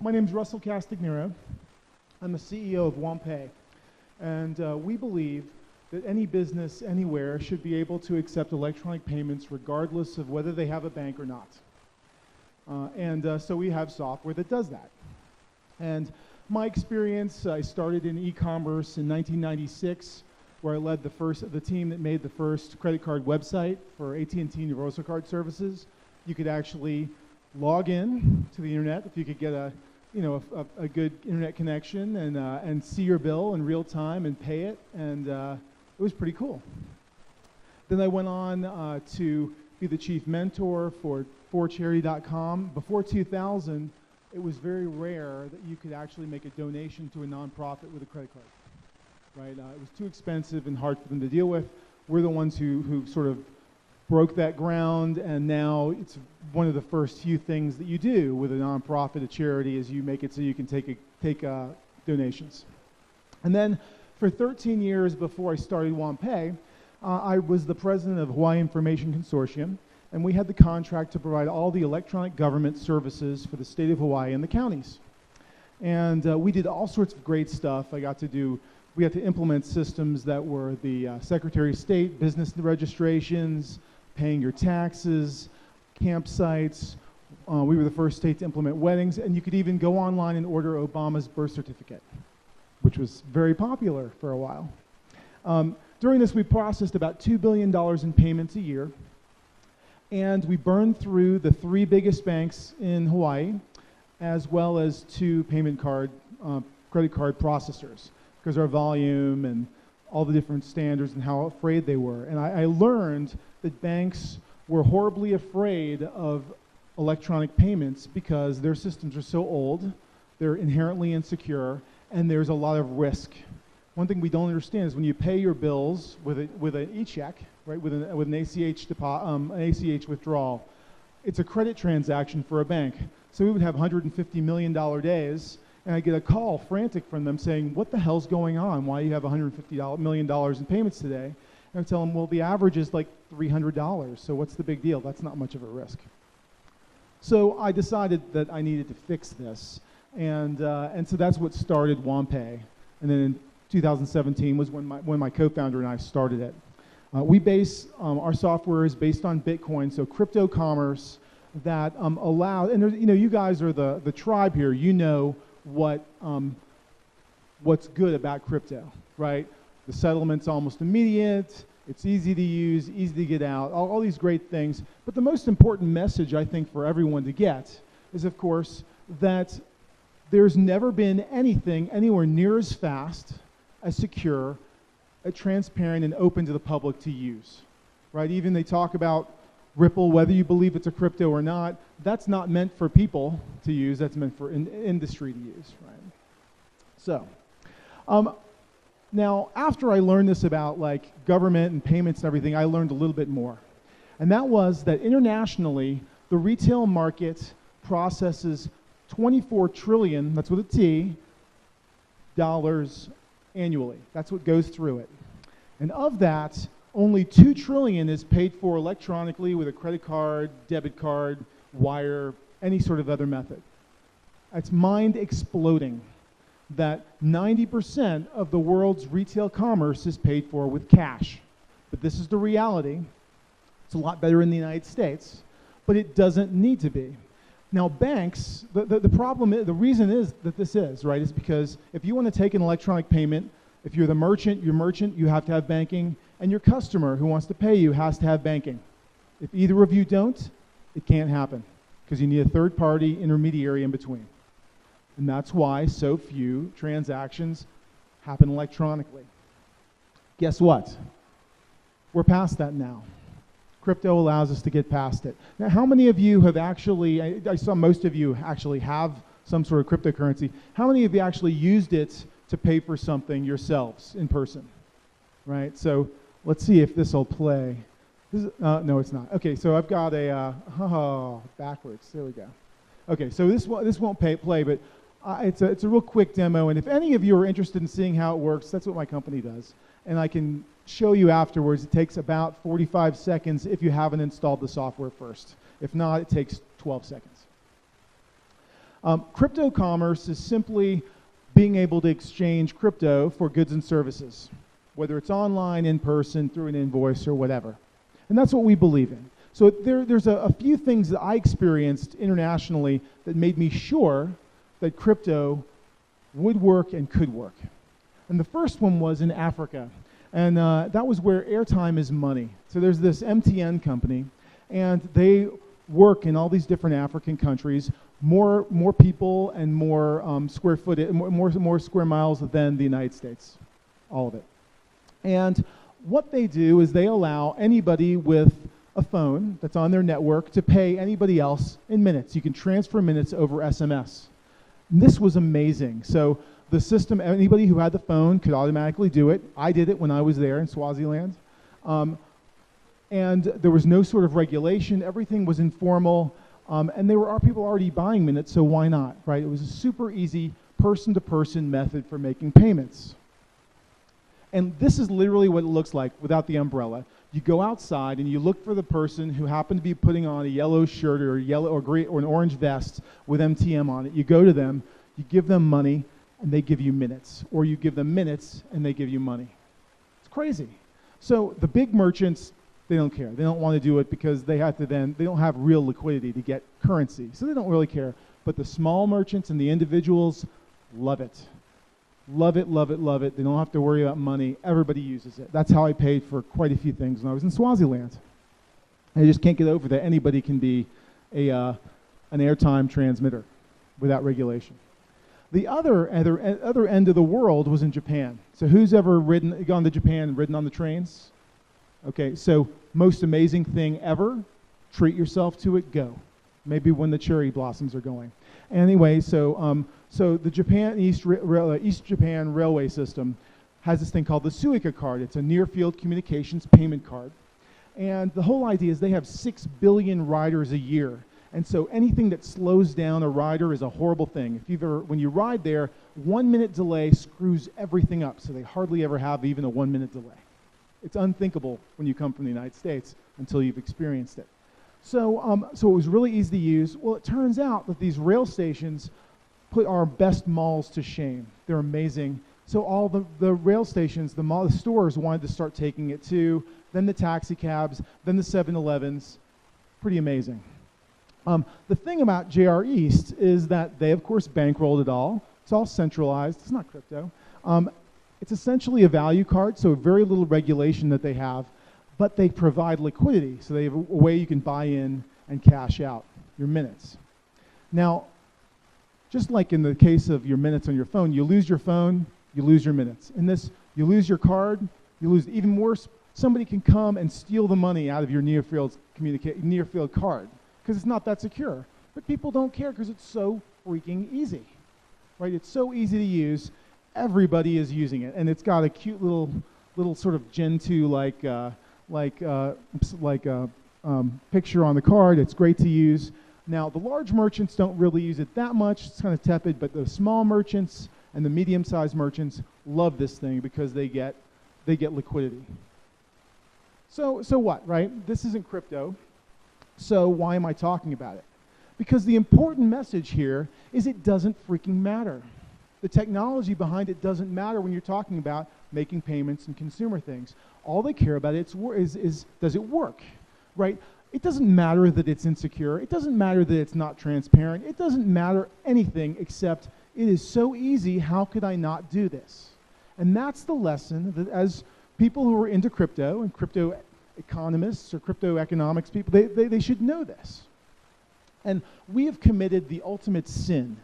My name is Russell Castagnaro. I'm the CEO of Wampei, and we believe that any business anywhere should be able to accept electronic payments regardless of whether they have a bank or not. So we have software that does that. And my experience, I started in e-commerce in 1996, where I led the team that made the first credit card website for AT&T Universal Card Services. You could actually log in to the internet if you could get a good internet connection and see your bill in real time and pay it, and it was pretty cool. Then I went on to be the chief mentor for forcharity.com. Before 2000, it was very rare that you could actually make a donation to a nonprofit with a credit card. Right? It was too expensive and hard for them to deal with. We're the ones who sort of broke that ground, and now it's one of the first few things that you do with a nonprofit, a charity, is you make it so you can take donations. And then for 13 years before I started Wampei, I was the president of Hawaii Information Consortium, and we had the contract to provide all the electronic government services for the state of Hawaii and the counties. And we did all sorts of great stuff. We got to implement systems that were the Secretary of State, business registrations, paying your taxes, campsites. We were the first state to implement weddings, and you could even go online and order Obama's birth certificate, which was very popular for a while. During this, we processed about $2 billion in payments a year, and we burned through the 3 biggest banks in Hawaii, as well as 2 credit card processors, because our volume and all the different standards and how afraid they were. And I learned that banks were horribly afraid of electronic payments because their systems are so old, they're inherently insecure, and there's a lot of risk. One thing we don't understand is when you pay your bills with an e-check, right, with an ACH withdrawal, it's a credit transaction for a bank. So we would have $150 million days, and I get a call frantic from them saying, what the hell's going on? Why do you have $150 million in payments today? And I tell them, well, the average is like $300, so what's the big deal? That's not much of a risk. So I decided that I needed to fix this, and so that's what started Wampei. And then in 2017 was when my co-founder and I started it. Our software is based on Bitcoin, so crypto commerce that allows, and you guys are the tribe here. You know what's good about crypto, right? The settlement's almost immediate, it's easy to use, easy to get out, all these great things. But the most important message, I think, for everyone to get is, of course, that there's never been anything anywhere near as fast, as secure, as transparent, and open to the public to use, right? Even they talk about Ripple, whether you believe it's a crypto or not, that's not meant for people to use, that's meant for industry to use, right? So, now after I learned this about like government and payments and everything, I learned a little bit more. And that was that internationally, the retail market processes 24 trillion, that's with a T, dollars annually. That's what goes through it. And of that, only 2 trillion is paid for electronically with a credit card, debit card, wire, any sort of other method. It's mind exploding that 90% of the world's retail commerce is paid for with cash. But this is the reality. It's a lot better in the United States, but it doesn't need to be. Now banks, the problem is, the reason is that this is, right, is because if you want to take an electronic payment, if you're the merchant, you have to have banking, and your customer who wants to pay you has to have banking. If either of you don't, it can't happen, because you need a third-party intermediary in between. And that's why so few transactions happen electronically. Guess what? We're past that now. Crypto allows us to get past it. Now, how many of you have actually, I saw most of you actually have some sort of cryptocurrency. How many of you actually used it to pay for something yourselves in person? Right? So let's see if this will play. No, it's not. Okay, so I've got backwards. There we go. Okay, so this won't play, but it's a real quick demo. And if any of you are interested in seeing how it works, that's what my company does. And I can show you afterwards. It takes about 45 seconds if you haven't installed the software first. If not, it takes 12 seconds. Crypto commerce is simply being able to exchange crypto for goods and services, whether it's online, in person, through an invoice, or whatever. And that's what we believe in. So there's a few things that I experienced internationally that made me sure that crypto would work and could work. And the first one was in Africa. And that was where airtime is money. So there's this MTN company, and they work in all these different African countries, more people and more square footage, more square miles than the United States, all of it. And what they do is they allow anybody with a phone that's on their network to pay anybody else in minutes. You can transfer minutes over SMS. And this was amazing. So the system, anybody who had the phone could automatically do it. I did it when I was there in Swaziland. And there was no sort of regulation. Everything was informal. And there were people already buying minutes, so why not, right? It was a super easy person-to-person method for making payments. And this is literally what it looks like without the umbrella. You go outside and you look for the person who happened to be putting on a yellow shirt or yellow or green or an orange vest with MTM on it. You go to them, you give them money, and they give you minutes. Or you give them minutes and they give you money. It's crazy. So the big merchants, they don't care. They don't want to do it because they have to they don't have real liquidity to get currency. So they don't really care. But the small merchants and the individuals love it. Love it, love it, love it. They don't have to worry about money. Everybody uses it. That's how I paid for quite a few things when I was in Swaziland. I just can't get over that anybody can be an airtime transmitter without regulation. The other end of the world was in Japan. So who's ever gone to Japan and ridden on the trains? Okay, so most amazing thing ever, treat yourself to it, go. Maybe when the cherry blossoms are going. Anyway, so the Japan East Japan Railway System has this thing called the Suica card. It's a near-field communications payment card. And the whole idea is they have 6 billion riders a year. And so anything that slows down a rider is a horrible thing. When you ride there, 1 minute delay screws everything up. So they hardly ever have even a 1 minute delay. It's unthinkable when you come from the United States until you've experienced it. So it was really easy to use. Well, it turns out that these rail stations put our best malls to shame. They're amazing. So all the rail stations, the stores wanted to start taking it too, then the taxi cabs, then the 7-Elevens. Pretty amazing. The thing about JR East is that they, of course, bankrolled it all. It's all centralized. It's not crypto. It's essentially a value card, so very little regulation that they have, but they provide liquidity. So they have a way you can buy in and cash out your minutes. Now, just like in the case of your minutes on your phone, you lose your phone, you lose your minutes. In this, you lose your card, you lose, even worse, somebody can come and steal the money out of your near-field card because it's not that secure. But people don't care because it's so freaking easy, right? It's so easy to use. Everybody is using it, and it's got a cute little sort of Gen 2 picture on the card. It's great to use. Now, the large merchants don't really use it that much. It's kind of tepid, but the small merchants and the medium-sized merchants love this thing because they get liquidity. So what, right? This isn't crypto. So why am I talking about it? Because the important message here is it doesn't freaking matter. The technology behind it doesn't matter when you're talking about making payments and consumer things. All they care about is does it work, right? It doesn't matter that it's insecure. It doesn't matter that it's not transparent. It doesn't matter anything except it is so easy, how could I not do this? And that's the lesson that as people who are into crypto and crypto economists or crypto economics people, they should know this. And we have committed the ultimate sin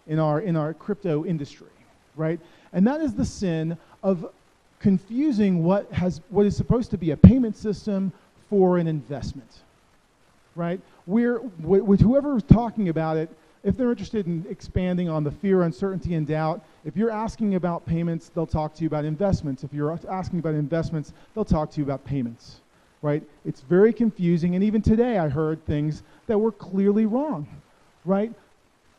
in our crypto industry, right? And that is the sin of confusing what is supposed to be a payment system for an investment, right? With whoever's talking about it, if they're interested in expanding on the fear, uncertainty, and doubt, if you're asking about payments, they'll talk to you about investments. If you're asking about investments, they'll talk to you about payments, right? It's very confusing, and even today I heard things that were clearly wrong, right?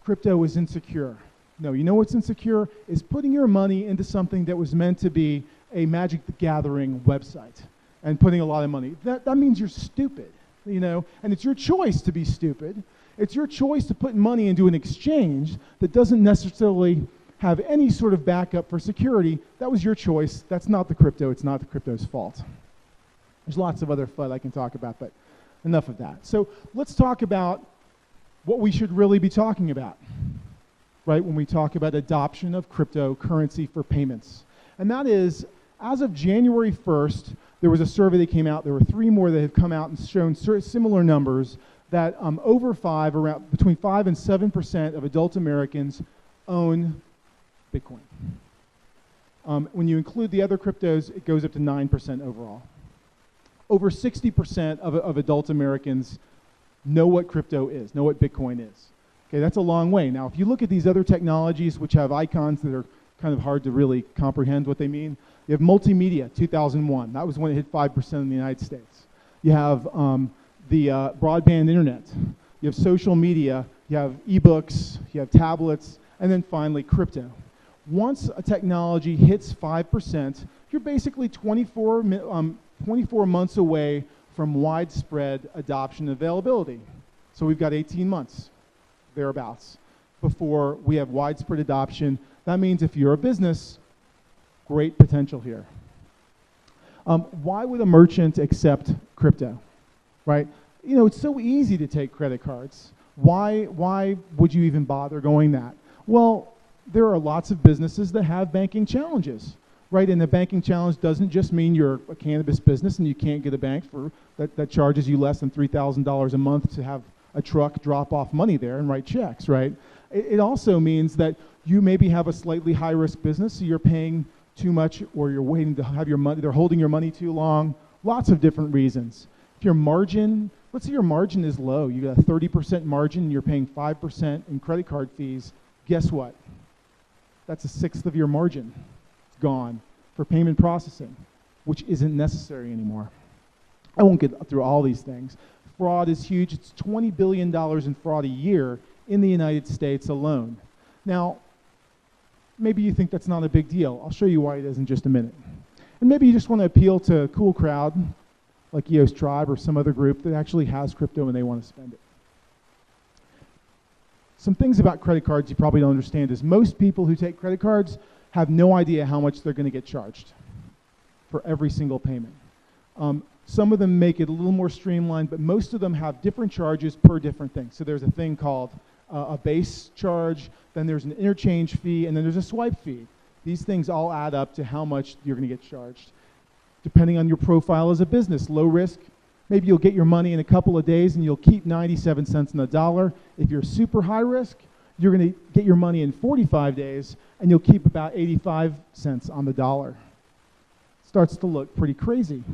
Crypto is insecure. No, you know what's insecure? Is putting your money into something that was meant to be a Magic the Gathering website and putting a lot of money. That means you're stupid, you know, and it's your choice to be stupid. It's your choice to put money into an exchange that doesn't necessarily have any sort of backup for security. That was your choice. That's not the crypto. It's not the crypto's fault. There's lots of other FUD I can talk about, but enough of that. So let's talk about what we should really be talking about, right, when we talk about adoption of cryptocurrency for payments. And that is, as of January 1st, there was a survey that came out. There were 3 more that have come out and shown similar numbers that between 5 and 7% of adult Americans own Bitcoin. When you include the other cryptos, it goes up to 9% overall. Over 60% of adult Americans know what crypto is, know what Bitcoin is. Okay, that's a long way. Now, if you look at these other technologies, which have icons that are kind of hard to really comprehend what they mean, you have multimedia, 2001. That was when it hit 5% in the United States. You have the broadband internet. You have social media. You have ebooks. You have tablets. And then finally, crypto. Once a technology hits 5%, you're basically 24 months away from widespread adoption and availability. So we've got 18 months, thereabouts, before we have widespread adoption. That means if you're a business, great potential here. Why would a merchant accept crypto, right? You know, it's so easy to take credit cards. Why would you even bother going that? Well, there are lots of businesses that have banking challenges, right? And the banking challenge doesn't just mean you're a cannabis business and you can't get a bank that charges you less than $3,000 a month to have a truck drop off money there and write checks, right? It also means that you maybe have a slightly high-risk business, so you're paying too much, or you're waiting to have your money, they're holding your money too long. Lots of different reasons. If your margin, let's say your margin is low, you got a 30% margin and you're paying 5% in credit card fees, guess what? That's 1/6 of your margin. It's gone for payment processing, which isn't necessary anymore. I won't get through all these things. Fraud is huge. It's $20 billion in fraud a year in the United States alone. Now, maybe you think that's not a big deal. I'll show you why it is in just a minute. And maybe you just want to appeal to a cool crowd, like EOS Tribe or some other group that actually has crypto and they want to spend it. Some things about credit cards you probably don't understand is most people who take credit cards have no idea how much they're going to get charged for every single payment. Some of them make it a little more streamlined, but most of them have different charges per different thing. So there's a thing called a base charge, then there's an interchange fee, and then there's a swipe fee. These things all add up to how much you're going to get charged. Depending on your profile as a business, low risk, maybe you'll get your money in a couple of days and you'll keep 97 cents on the dollar. If you're super high risk, you're going to get your money in 45 days and you'll keep about 85 cents on the dollar. Starts to look pretty crazy.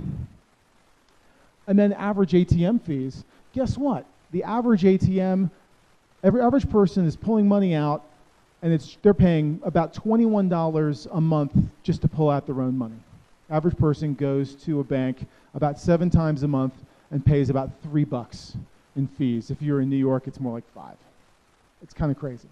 And then average ATM fees. Guess what? The average ATM, every average person is pulling money out and they're paying about $21 a month just to pull out their own money. Average person goes to a bank about 7 times a month and pays about $3 in fees. If you're in New York, it's more like 5. It's kind of crazy.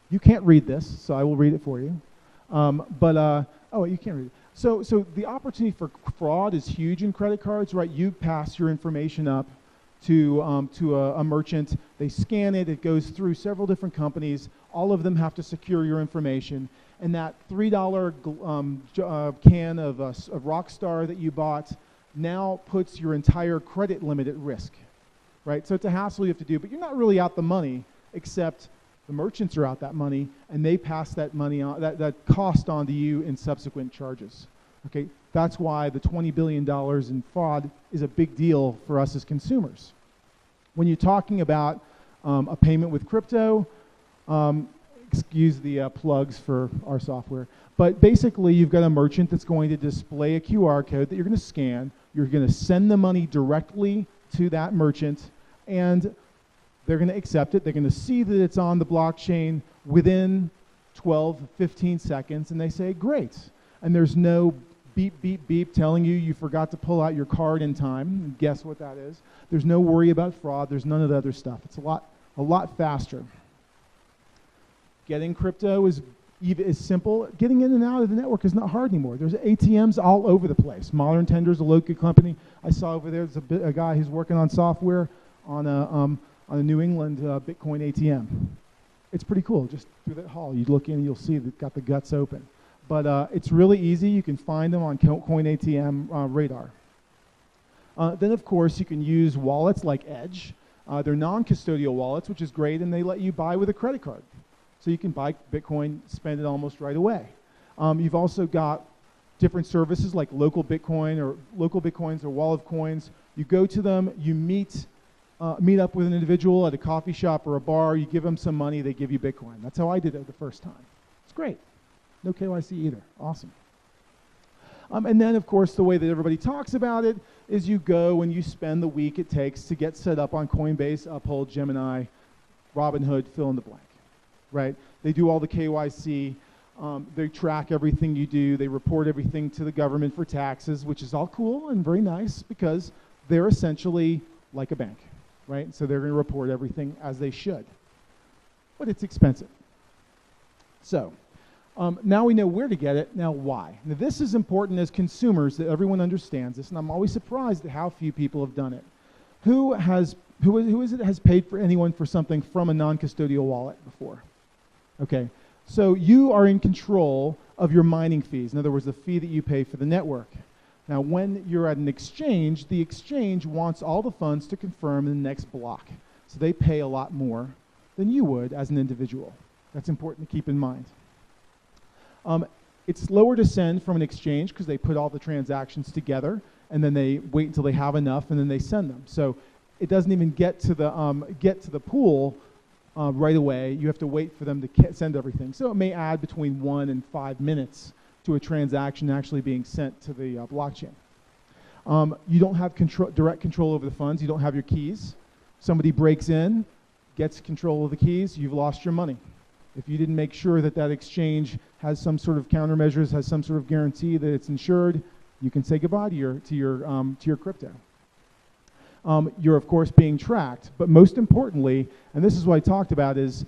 You can't read this, so I will read it for you. Oh, you can't read it. So the opportunity for fraud is huge in credit cards, right? You pass your information up to a merchant. They scan it. It goes through several different companies. All of them have to secure your information. And that $3 can of Rockstar that you bought now puts your entire credit limit at risk, right? So it's a hassle you have to do, but you're not really out the money, except the merchants are out that money, and they pass that money on, that cost on to you in subsequent charges. Okay, that's why the $20 billion in fraud is a big deal for us as consumers. When you're talking about a payment with crypto, excuse the plugs for our software, but basically you've got a merchant that's going to display a QR code that you're going to scan. You're going to send the money directly to that merchant, and they're going to accept it. They're going to see that it's on the blockchain within 12, 15 seconds, and they say, great. And there's no beep, beep, beep telling you forgot to pull out your card in time. And guess what that is? There's no worry about fraud. There's none of the other stuff. It's a lot faster. Getting crypto is simple. Getting in and out of the network is not hard anymore. There's ATMs all over the place. Modern Tender's a local company. I saw over there, there's a guy who's working on software on on a New England Bitcoin ATM. It's pretty cool. Just through that hall, you look in and you'll see they've got the guts open. But it's really easy. You can find them on Coin ATM radar. Then, of course, you can use wallets like Edge. They're non-custodial wallets, which is great, and they let you buy with a credit card. So you can buy Bitcoin, spend it almost right away. You've also got different services like local Bitcoins or Wall of Coins. You go to them, you meet up with an individual at a coffee shop or a bar, you give them some money, they give you Bitcoin. That's how I did it the first time. It's great. No KYC either. Awesome. And then, of course, the way that everybody talks about it is you go and you spend the week it takes to get set up on Coinbase, Uphold, Gemini, Robinhood, fill in the blank, right? They do all the KYC. They track everything you do. They report everything to the government for taxes, which is all cool and very nice because they're essentially like a bank, right? So they're going to report everything as they should. But it's expensive. So now we know where to get it. Now why? Now this is important as consumers that everyone understands this, and I'm always surprised at how few people have done it. Who is it has paid for anyone for something from a non-custodial wallet before? Okay. So you are in control of your mining fees. In other words, the fee that you pay for the network. Now, when you're at an exchange, the exchange wants all the funds to confirm in the next block. So they pay a lot more than you would as an individual. That's important to keep in mind. It's slower to send from an exchange because they put all the transactions together, and then they wait until they have enough, and then they send them. So it doesn't even get to the pool right away. You have to wait for them to send everything. So it may add between 1 and 5 minutes to a transaction actually being sent to the blockchain. You don't have direct control over the funds. You don't have your keys. Somebody breaks in, gets control of the keys, you've lost your money. If you didn't make sure that that exchange has some sort of countermeasures, has some sort of guarantee that it's insured, you can say goodbye to your crypto. You're, of course, being tracked. But most importantly, and this is what I talked about, is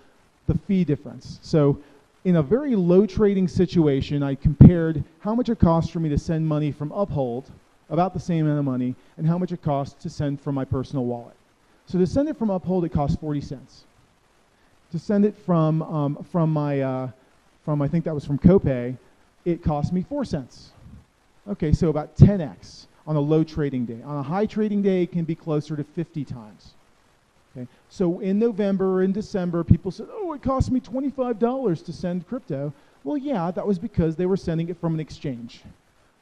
the fee difference. So in a very low trading situation, I compared how much it costs for me to send money from Uphold, about the same amount of money, and how much it costs to send from my personal wallet. So to send it from Uphold, it costs 40 cents. To send it from I think that was from CoPay, it cost me 4 cents. Okay, so about 10x. On a low trading day. On a high trading day, it can be closer to 50 times. Okay? So in November or in December, people said, oh, it cost me $25 to send crypto. Well, yeah, that was because they were sending it from an exchange,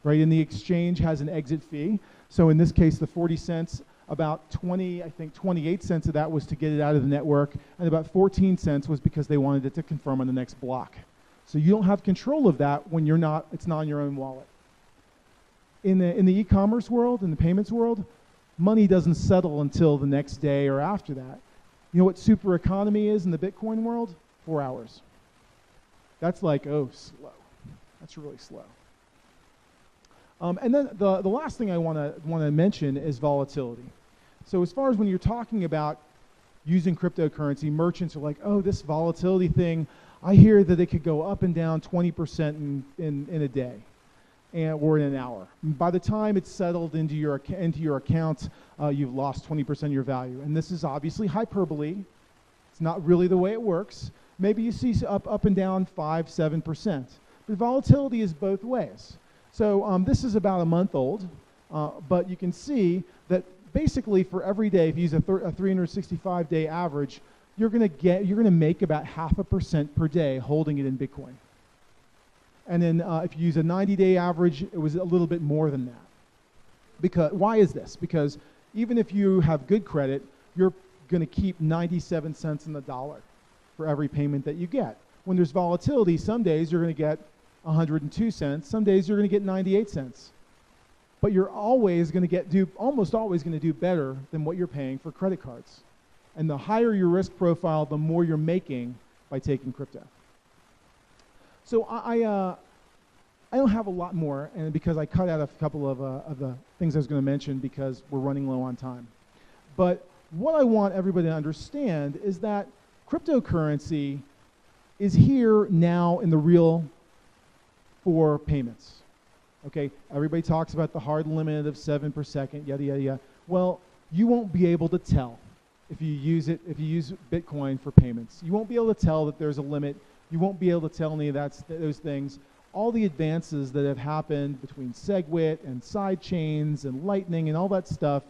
right? And the exchange has an exit fee. So in this case, the 40 cents, about 28 cents of that was to get it out of the network, and about 14 cents was because they wanted it to confirm on the next block. So you don't have control of that when it's not on your own wallet. In the e-commerce world, in the payments world, money doesn't settle until the next day or after that. You know what super economy is in the Bitcoin world? 4 hours. That's like, oh, slow. That's really slow. And then the last thing I want to mention is volatility. So as far as when you're talking about using cryptocurrency, merchants are like, oh, this volatility thing, I hear that it could go up and down 20% in a day. Or in an hour. By the time it's settled into your account, you've lost 20% of your value. And this is obviously hyperbole. It's not really the way it works. Maybe you see up and down 5, 7%. But volatility is both ways. So this is about a month old, but you can see that basically for every day, if you use a 365-day average, you're going to make about 0.5% per day holding it in Bitcoin. And then if you use a 90-day average, it was a little bit more than that. Why is this? Because even if you have good credit, you're going to keep 97 cents in the dollar for every payment that you get. When there's volatility, some days you're going to get 102 cents. Some days you're going to get 98 cents. But you're almost always going to do better than what you're paying for credit cards. And the higher your risk profile, the more you're making by taking crypto. So I don't have a lot more, and because I cut out a couple of the things I was going to mention because we're running low on time. But what I want everybody to understand is that cryptocurrency is here now in the real for payments. Okay, everybody talks about the hard limit of 7 per second, yada, yada, yada. Well, you won't be able to tell if you use Bitcoin for payments. You won't be able to tell that there's a limit. You won't be able to tell any of those things. All the advances that have happened between SegWit and side chains and Lightning and all that stuff,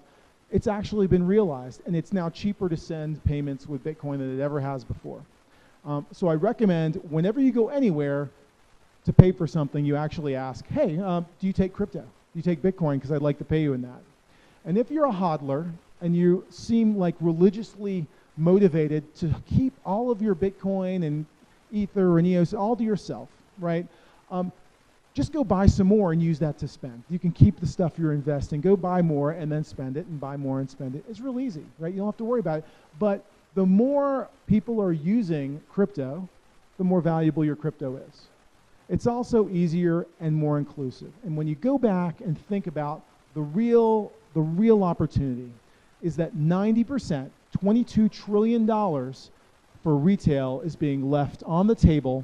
it's actually been realized, and it's now cheaper to send payments with Bitcoin than it ever has before. So I recommend whenever you go anywhere to pay for something, you actually ask, hey, do you take crypto? Do you take Bitcoin? Because I'd like to pay you in that. And if you're a hodler and you seem like religiously motivated to keep all of your Bitcoin and Ether and EOS all to yourself, right? Just go buy some more and use that to spend. You can keep the stuff you're investing, go buy more and then spend it, and buy more and spend it. It's real easy, right? You don't have to worry about it. But the more people are using crypto, the more valuable your crypto is. It's also easier and more inclusive. And when you go back and think about the real opportunity is that 90%, $22 trillion for retail is being left on the table.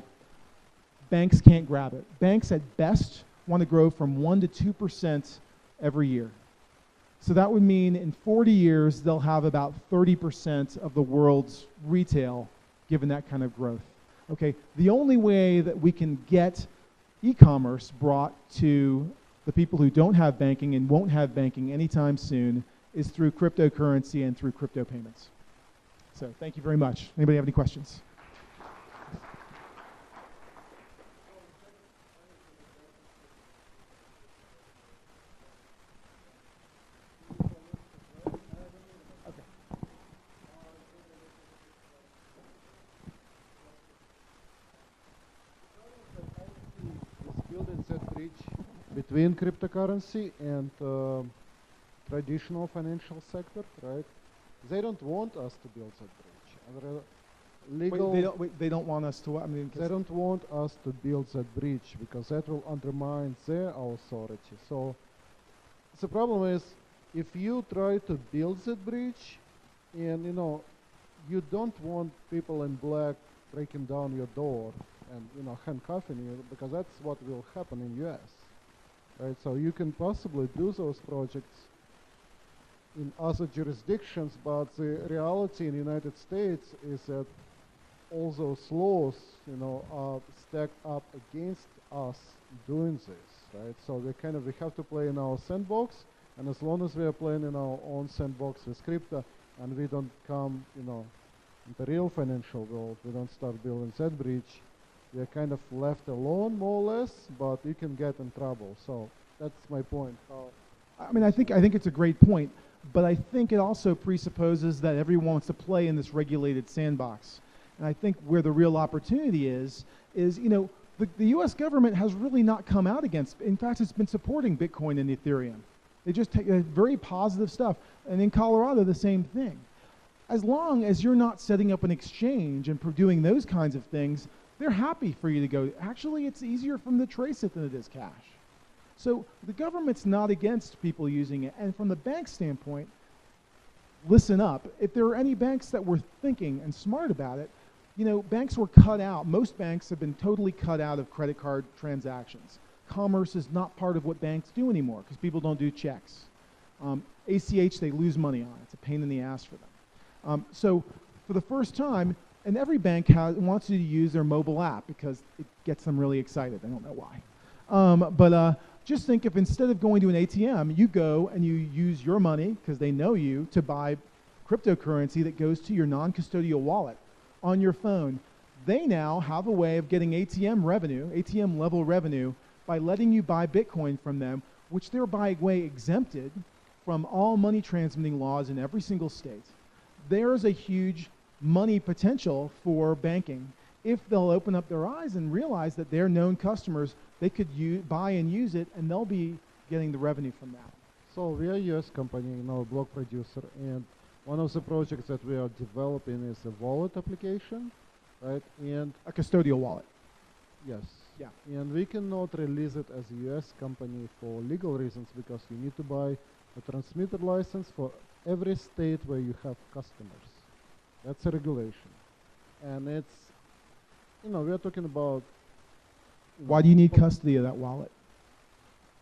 Banks can't grab it. Banks at best want to grow from 1% to 2% every year. So that would mean in 40 years, they'll have about 30% of the world's retail given that kind of growth. Okay, the only way that we can get e-commerce brought to the people who don't have banking and won't have banking anytime soon is through cryptocurrency and through crypto payments. So thank you very much. Anybody have any questions? Between cryptocurrency and traditional financial sector, right? They don't want us to build that bridge. They don't want us to. I mean, they don't want us to build that bridge because that will undermine their authority. So the problem is, if you try to build that bridge, and you don't want people in black breaking down your door and handcuffing you, because that's what will happen in US. Right, so you can possibly do those projects in other jurisdictions, but the reality in the United States is that all those laws, are stacked up against us doing this, right? So we have to play in our sandbox, and as long as we are playing in our own sandbox with crypto, and we don't come, in the real financial world, we don't start building that bridge, we are kind of left alone, more or less, but you can get in trouble. So that's my point. I mean, I think it's a great point, but I think it also presupposes that everyone wants to play in this regulated sandbox. And I think where the real opportunity is the U.S. government has really not come out against. In fact, it's been supporting Bitcoin and Ethereum. They just take very positive stuff. And in Colorado, the same thing. As long as you're not setting up an exchange and doing those kinds of things, they're happy for you to go. Actually, it's easier for them to trace it than it is cash. So the government's not against people using it. And from the bank standpoint, listen up. If there are any banks that were thinking and smart about it, banks were cut out. Most banks have been totally cut out of credit card transactions. Commerce is not part of what banks do anymore because people don't do checks. ACH, they lose money on. It's a pain in the ass for them. So for the first time, and every bank wants you to use their mobile app because it gets them really excited. I don't know why. But just think if instead of going to an ATM, you go and you use your money, because they know you, to buy cryptocurrency that goes to your non-custodial wallet on your phone. They now have a way of getting ATM level revenue, by letting you buy Bitcoin from them, which they're, by the way, exempted from all money transmitting laws in every single state. There's a huge money potential for banking if they'll open up their eyes and realize that their known customers, they could buy and use it, and they'll be getting the revenue from that. So we are a US company, a block producer, and one of the projects that we are developing is a wallet application, right? And a custodial wallet. Yes. Yeah. And we cannot release it as a US company for legal reasons, because you need to buy a transmitter license for every state where you have customers. That's a regulation. And it's, we are talking about... Why do you need custody of that wallet?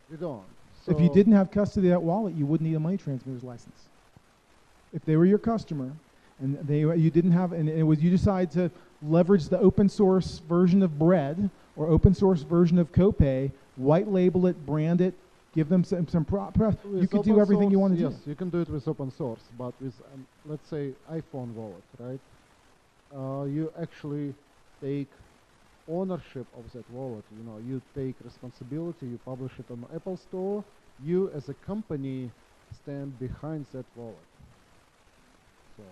We don't. So if you didn't have custody of that wallet, you wouldn't need a money transmitter's license. If they were your customer, And you didn't have, and it was, you decided to leverage the open source version of Bread or open source version of Copay, white label it, brand it, give them some you could do everything you want to do. Yes, you can do it with open source, but with, let's say, iPhone wallet, right? You actually take ownership of that wallet. You know, you take responsibility, you publish it on the Apple Store, you as a company stand behind that wallet. So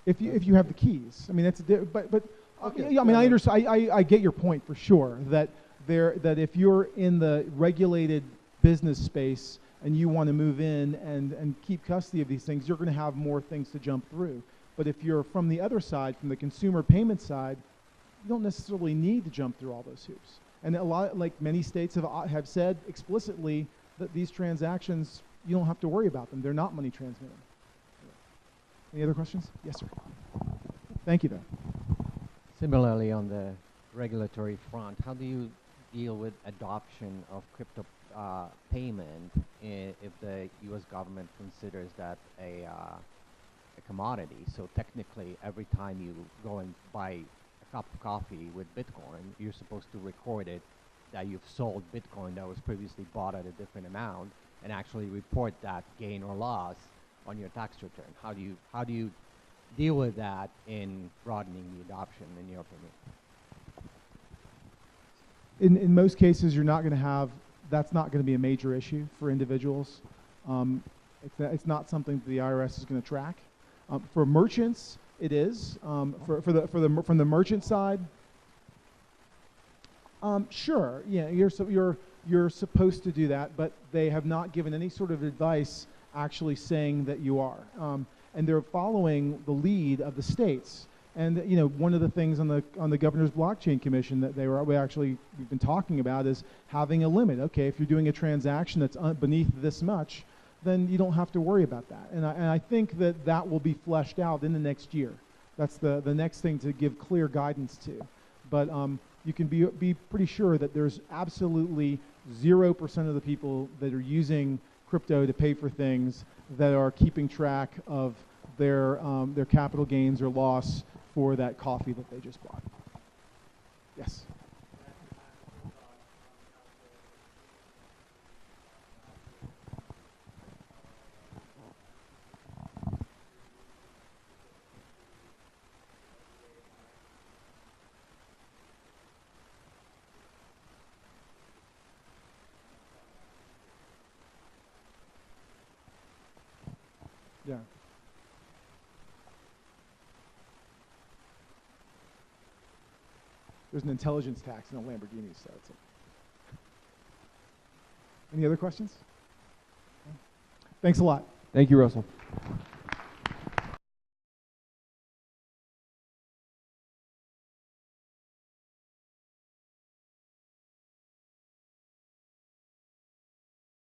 if you have the keys, I mean that's but okay, yeah, I mean I understand. I get your point for sure that if you're in the regulated business space and you want to move in and keep custody of these things, you're going to have more things to jump through. But if you're from the other side, from the consumer payment side, you don't necessarily need to jump through all those hoops. And a lot, like many states have said explicitly that these transactions, you don't have to worry about them. They're not money transmitting. Any other questions? Yes, sir. Thank you, though. Similarly, on the regulatory front, how do you deal with adoption of crypto payment if the U.S. government considers that a commodity? So technically, every time you go and buy a cup of coffee with Bitcoin, you're supposed to record it that you've sold Bitcoin that was previously bought at a different amount and actually report that gain or loss on your tax return. How do you deal with that in broadening the adoption, in your opinion? In most cases, you're not going to have, that's not going to be a major issue for individuals. It's not something that the IRS is going to track. For merchants, it is. From the merchant side, sure, yeah, you're supposed to do that, but they have not given any sort of advice actually saying that you are. And they're following the lead of the states. And you know, one of the things on the Governor's Blockchain Commission that we've been talking about is having a limit. Okay, if you're doing a transaction that's beneath this much, then you don't have to worry about that. And I think that will be fleshed out in the next year. That's the next thing to give clear guidance to. But you can be pretty sure that there's absolutely 0% of the people that are using crypto to pay for things that are keeping track of their capital gains or loss for that coffee that they just bought. Yes. Yeah. There's an intelligence tax in a Lamborghini, so it's Any other questions? Thanks a lot. Thank you, Russell.